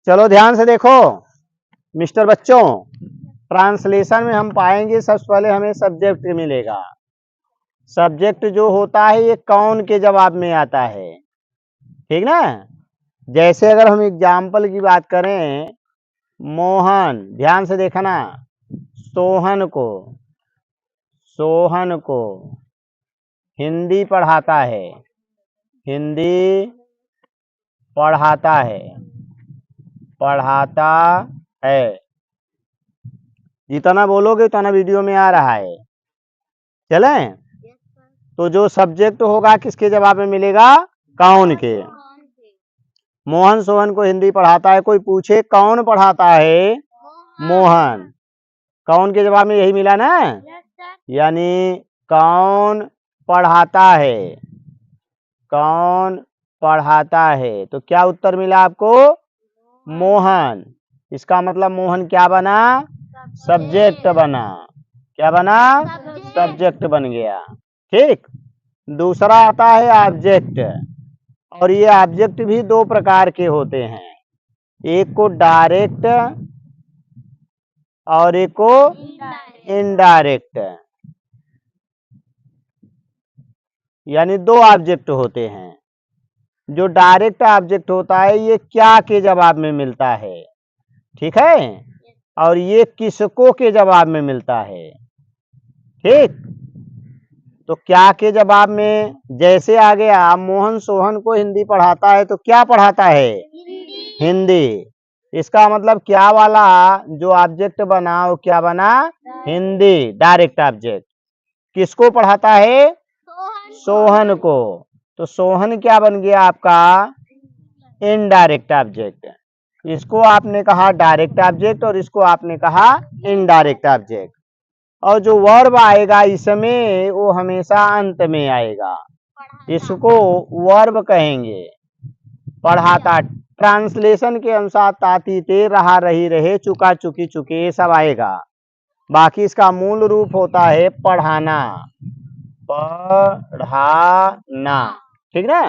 चलो ध्यान से देखो मिस्टर बच्चों, ट्रांसलेशन में हम पाएंगे सबसे पहले हमें सब्जेक्ट मिलेगा। सब्जेक्ट जो होता है ये कौन के जवाब में आता है, ठीक ना। जैसे अगर हम एग्जाम्पल की बात करें, मोहन, ध्यान से देखना, सोहन को हिंदी पढ़ाता है, हिंदी पढ़ाता है। जितना बोलोगे उतना वीडियो में आ रहा है। चलें, तो जो सब्जेक्ट होगा किसके जवाब में मिलेगा, कौन के। मोहन सोहन को हिंदी पढ़ाता है, कोई पूछे कौन पढ़ाता है, मोहन, कौन के जवाब में यही मिला ना। यानी कौन पढ़ाता है, कौन पढ़ाता है, तो क्या उत्तर मिला आपको, मोहन। इसका मतलब मोहन क्या बना, सब्जेक्ट बना। क्या बना, सब्जेक्ट बन गया। ठीक। दूसरा आता है ऑब्जेक्ट, और ये ऑब्जेक्ट भी दो प्रकार के होते हैं, एक को डायरेक्ट और एक को इनडायरेक्ट। यानी दो ऑब्जेक्ट होते हैं। जो डायरेक्ट ऑब्जेक्ट होता है ये क्या के जवाब में मिलता है, ठीक है, और ये किसको के जवाब में मिलता है। ठीक। तो क्या के जवाब में जैसे आ गया, मोहन सोहन को हिंदी पढ़ाता है, तो क्या पढ़ाता है, हिंदी। इसका मतलब क्या वाला जो ऑब्जेक्ट बना वो क्या बना, हिंदी, डायरेक्ट ऑब्जेक्ट। किसको पढ़ाता है, सोहन को, तो सोहन क्या बन गया आपका, इनडायरेक्ट ऑब्जेक्ट। इसको आपने कहा डायरेक्ट ऑब्जेक्ट और इसको आपने कहा इनडायरेक्ट ऑब्जेक्ट। और जो वर्ब आएगा इसमें वो हमेशा अंत में आएगा, इसको वर्ब कहेंगे। पढ़ाता, ट्रांसलेशन के अनुसार ताती ते, रहा रही रहे, चुका चुकी चुके, ये सब आएगा। बाकी इसका मूल रूप होता है पढ़ाना, पढ़ाना। ठीक ना।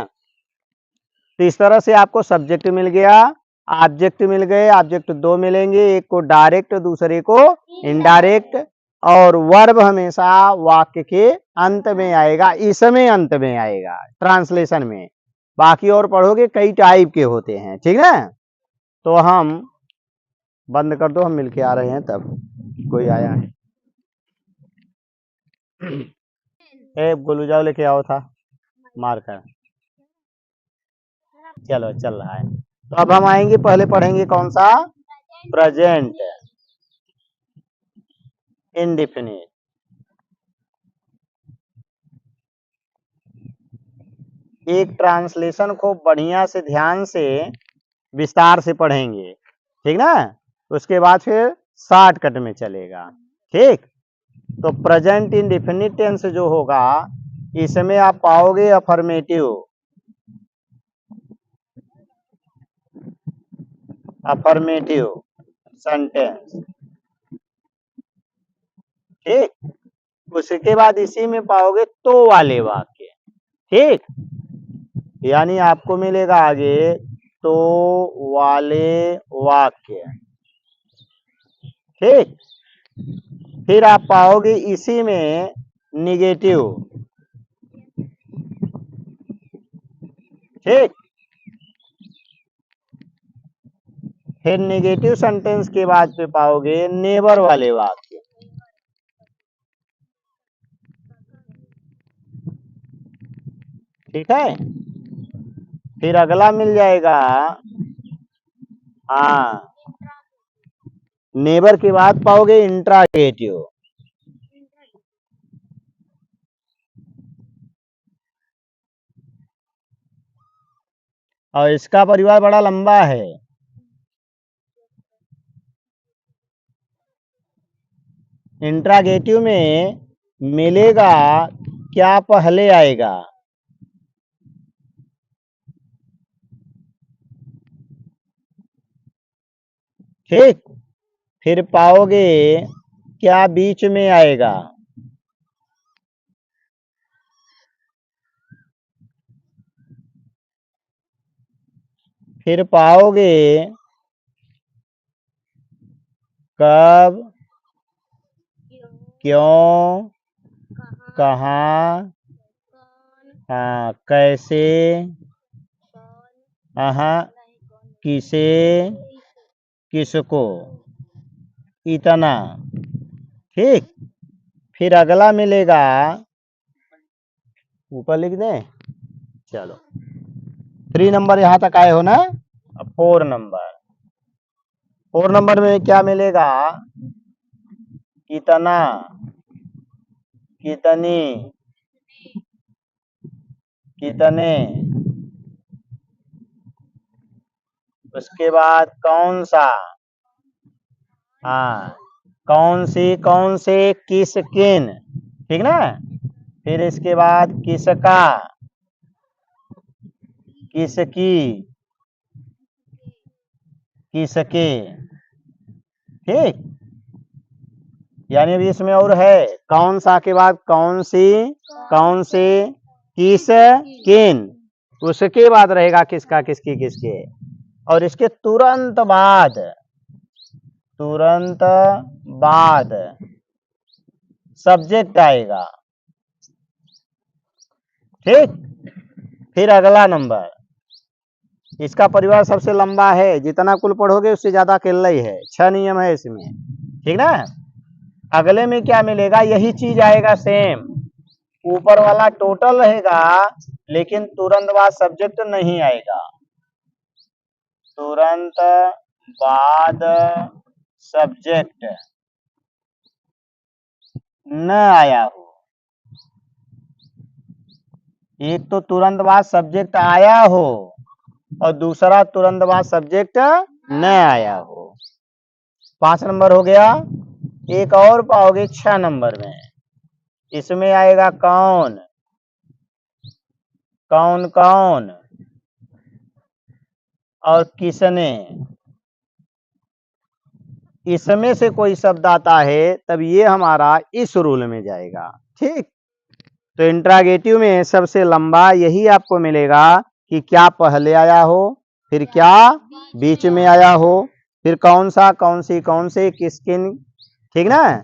तो इस तरह से आपको सब्जेक्ट मिल गया, ऑब्जेक्ट मिल गए, ऑब्जेक्ट दो मिलेंगे, एक को डायरेक्ट दूसरे को इनडायरेक्ट। और वर्ब हमेशा वाक्य के अंत में आएगा, इसमें अंत में आएगा ट्रांसलेशन में। बाकी और पढ़ोगे कई टाइप के होते हैं, ठीक है। तो हम बंद कर दो, हम मिलके आ रहे हैं, तब कोई आया है। ए गोलू जाओ लेके आओ था मारकर। चलो चल रहा है। तो अब हम आएंगे, पहले पढ़ेंगे कौन सा, प्रेजेंट इंडेफिनिट। एक ट्रांसलेशन को बढ़िया से ध्यान से विस्तार से पढ़ेंगे, ठीक ना। उसके बाद फिर शॉर्टकट में चलेगा। ठीक। तो प्रेजेंट इंडेफिनिट टेंस जो होगा इसमें आप पाओगे अफर्मेटिव, अफर्मेटिव सेंटेंस। ठीक। उसके बाद इसी में पाओगे तो वाले वाक्य। ठीक। यानी आपको मिलेगा आगे तो वाले वाक्य। ठीक। फिर आप पाओगे इसी में निगेटिव। ठीक। फिर निगेटिव सेंटेंस के बाद पे पाओगे नेबर वाले वाक्य। ठीक है। फिर अगला मिल जाएगा, हाँ, नेबर के बाद पाओगे इंट्रागेटिव। और इसका परिवार बड़ा लंबा है। इंट्रागेटिव में मिलेगा क्या पहले आएगा, ठीक। फिर पाओगे क्या बीच में आएगा, फिर पाओगे कब, क्यों, कहाँ, हाँ, कैसे, हाँ, किसे, किसको, इतना। ठीक, फिर अगला मिलेगा, ऊपर लिख दें। चलो 3 नंबर यहां तक आए हो ना। अब 4 नंबर, 4 नंबर में क्या मिलेगा? कितना, कितनी, कितने, उसके बाद कौन सा, हाँ, कौन सी, कौन से, किस, किन, ठीक ना। फिर इसके बाद किसका, किसकी, किसके। ठीक, यानी अभी इसमें और है, कौन सा के बाद कौन सी, कौन से, किस, किन, उसके बाद रहेगा किसका, किसकी, किसके। और इसके तुरंत बाद, तुरंत बाद सब्जेक्ट आएगा। ठीक, फिर अगला नंबर, इसका परिवार सबसे लंबा है, जितना कुल पढ़ोगे उससे ज्यादा अकेला ही है, 6 नियम है इसमें। ठीक ना। अगले में क्या मिलेगा? यही चीज आएगा सेम, ऊपर वाला टोटल रहेगा, लेकिन तुरंत बाद सब्जेक्ट नहीं आएगा। तुरंत बाद सब्जेक्ट न आया हो। एक तो तुरंत बाद सब्जेक्ट आया हो और दूसरा तुरंत बाद सब्जेक्ट न आया हो। 5 नंबर हो गया। एक और पाओगे 6 नंबर में, इसमें आएगा कौन, कौन कौन और किसने। इसमें से कोई शब्द आता है तब ये हमारा इस रूल में जाएगा। ठीक, तो इंट्रागेटिव में सबसे लंबा यही आपको मिलेगा कि क्या पहले आया हो, फिर क्या बीच में आया हो, फिर कौन सा, कौन सी, कौन से, किस, किन। ठीक ना।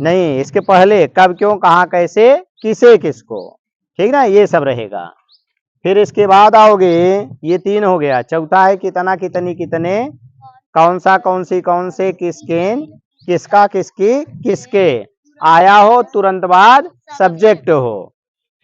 नहीं, इसके पहले कब, क्यों, कहाँ, कैसे, किसे, किसको। ठीक ना, ये सब रहेगा। फिर इसके बाद आओगे, ये 3 हो गया। चौथा है कितना, कितनी, कितने, कौन सा, कौन सी, कौन से, किस, किन, किसका, किसकी, किसके। आया हो तुरंत बाद सब्जेक्ट हो।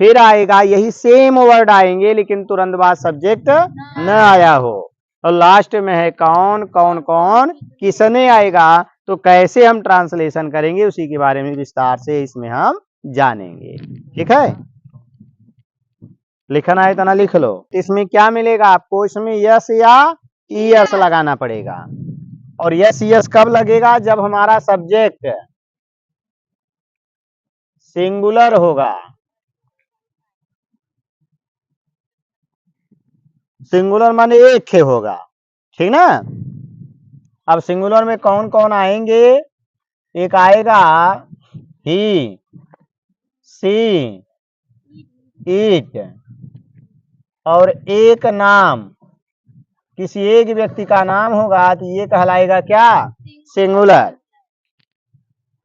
फिर आएगा यही सेम वर्ड आएंगे लेकिन तुरंत बाद सब्जेक्ट न आया हो। और लास्ट में है कौन, कौन कौन, किसने आएगा। तो कैसे हम ट्रांसलेशन करेंगे उसी के बारे में विस्तार से इसमें हम जानेंगे। ठीक है, लिखना है इतना लिख लो। इसमें क्या मिलेगा आपको? इसमें यस या ईएस लगाना पड़ेगा। और यस यस कब लगेगा? जब हमारा सब्जेक्ट सिंगुलर होगा। सिंगुलर माने एक ही होगा। ठीक ना। अब सिंगुलर में कौन कौन आएंगे? एक आएगा ही, सी, इट, और एक नाम, किसी एक व्यक्ति का नाम होगा तो ये कहलाएगा क्या? सिंगुलर।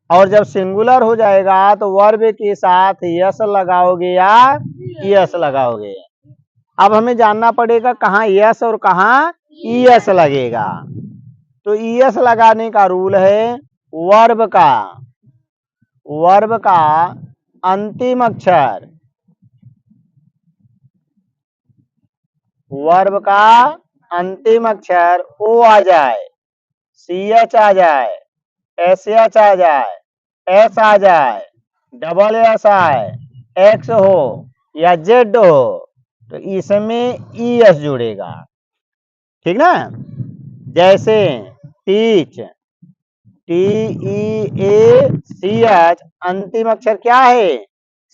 और जब सिंगुलर हो जाएगा तो वर्ब के साथ यस लगाओगे या ईएस लगाओगे। अब हमें जानना पड़ेगा कहाँ यस और कहाँ ईएस लगेगा। तो ईएस लगाने का रूल है वर्ब का, वर्ब का अंतिम अक्षर, वर्ब का अंतिम अक्षर ओ आ जाए, सी एच आ जाए, एस एच आ जाए, एस आ जाए, डबल एस आए, एक्स हो या जेड हो तो इसमें ई एस जुड़ेगा। ठीक ना। जैसे टीच, टी ई ए सी एच, अंतिम अक्षर क्या है?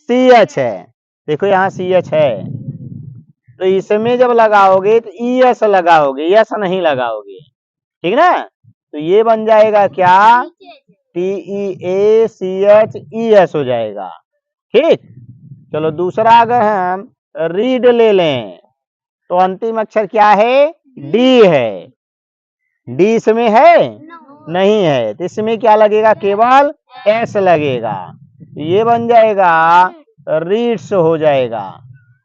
सी एच है। देखो यहाँ सी एच है तो इसमें जब लगाओगे तो ई एस लगाओगे, यस नहीं लगाओगे। ठीक ना। तो ये बन जाएगा क्या? टी ई ए सी एच ई एस हो जाएगा। ठीक। चलो दूसरा अगर हम रीड ले लें तो अंतिम अक्षर क्या है? डी है। डी इसमें है? नहीं है, तो इसमें क्या लगेगा, केवल एस लगेगा। ये बन जाएगा रीड्स हो जाएगा,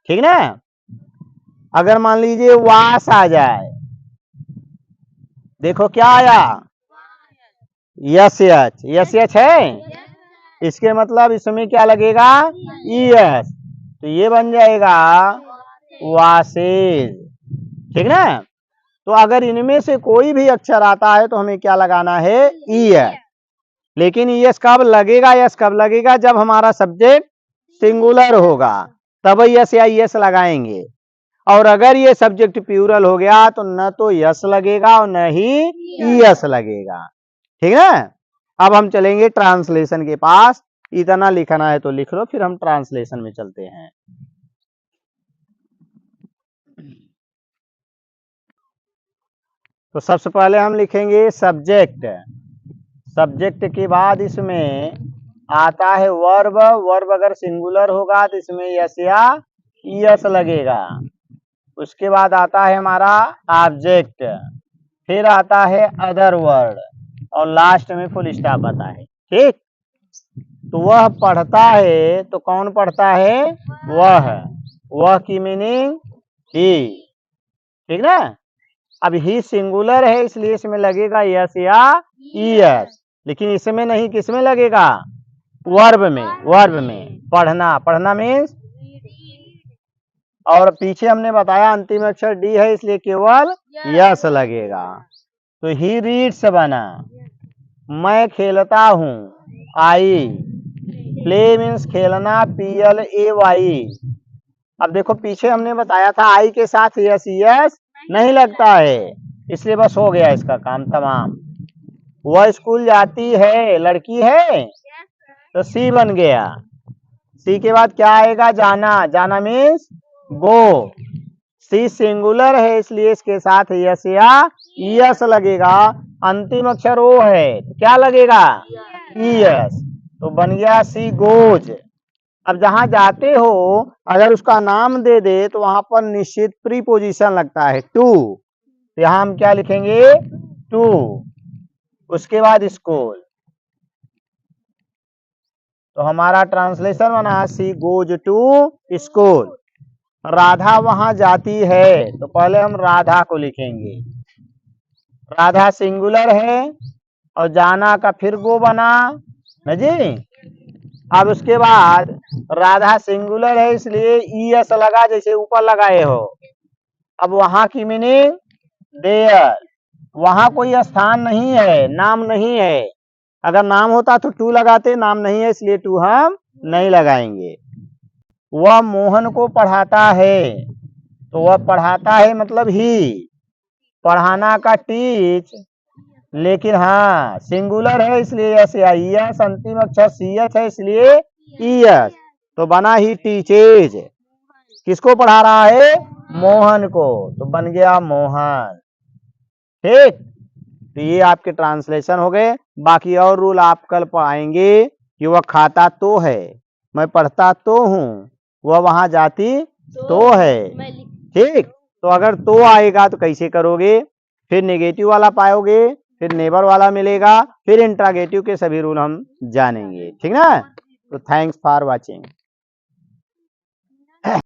ठीक ना। अगर मान लीजिए वास आ जाए, देखो क्या आया, यस एच, यस एच है, इसके मतलब इसमें क्या लगेगा, ई एस, तो ये बन जाएगा वासेज, ठीक ना। तो अगर इनमें से कोई भी अक्षर आता है तो हमें क्या लगाना है, ई एस। लेकिन ई एस कब लगेगा, यस कब लगेगा, जब हमारा सब्जेक्ट सिंगुलर होगा, तब यस या यस लगाएंगे। और अगर ये सब्जेक्ट प्लूरल हो गया तो न तो यस लगेगा और न ही ई एस लगेगा, ठीक है। अब हम चलेंगे ट्रांसलेशन के पास, इतना लिखना है तो लिख लो, फिर हम ट्रांसलेशन में चलते हैं। तो सबसे पहले हम लिखेंगे सब्जेक्ट, सब्जेक्ट के बाद इसमें आता है वर्ब, वर्ब अगर सिंगुलर होगा तो इसमें यस या यस लगेगा। उसके बाद आता है हमारा ऑब्जेक्ट, फिर आता है अदर वर्ड, और लास्ट में फुल स्टॉप आता है, ठीक। तो वह पढ़ता है, तो कौन पढ़ता है, वह की मीनिंग ही, ठीक ना। अब ही सिंगुलर है इसलिए इसमें लगेगा यस या ई एस, लेकिन इसमें नहीं, किसमें लगेगा, वर्ब में, वर्ब में। पढ़ना, पढ़ना मीन्स, और पीछे हमने बताया अंतिम अक्षर डी है इसलिए केवल यस लगेगा। तो ही रीड्स बना, मैं खेलता हूँ, आई, प्ले मीन्स खेलना, PLAY। अब देखो पीछे हमने बताया था आई के साथ यस यस नहीं लगता है, इसलिए बस हो गया इसका काम तमाम। वह स्कूल जाती है, लड़की है, तो सी बन गया। सी के बाद क्या आएगा, जाना, जाना मीन्स गो। सी सिंगुलर है इसलिए इसके साथ यस या यस लगेगा। अंतिम अक्षर ओ है, क्या लगेगा, यस, तो बन गया सी गोज। अब जहां जाते हो अगर उसका नाम दे दे तो वहां पर निश्चित प्रीपोजिशन लगता है टू, तो यहां हम क्या लिखेंगे, टू। उसके बाद स्कूल, तो हमारा ट्रांसलेशन बना she goes to school. Radha वहां जाती है, तो पहले हम राधा को लिखेंगे, राधा सिंगुलर है और जाना का फिर गो बना है जी। अब उसके बाद राधा सिंगुलर है इसलिए ई एस लगा, जैसे ऊपर लगाए हो। अब वहां की मीनिंग देयर, वहां कोई स्थान नहीं है, नाम नहीं है। अगर नाम होता तो टू लगाते, नाम नहीं है इसलिए टू हम नहीं लगाएंगे। वह मोहन को पढ़ाता है, तो वह पढ़ाता है मतलब ही, पढ़ाना का टीच, लेकिन हाँ सिंगुलर है इसलिए यस या यस, अंतिम अक्षर सी एच है इसलिए ई एस, तो बना ही टीचेज। किसको पढ़ा रहा है, मोहन को, तो बन गया मोहन, ठीक। तो ये आपके ट्रांसलेशन हो गए। बाकी और रूल आप कल पाएंगे कि वह खाता तो है, मैं पढ़ता तो हूँ, वह वहां जाती तो है, ठीक। तो अगर तो आएगा तो कैसे करोगे, फिर नेगेटिव वाला पाओगे, फिर नेबर वाला मिलेगा, फिर इंट्रागेटिव के सभी रूल हम जानेंगे, ठीक ना। तो थैंक्स फॉर वाचिंग।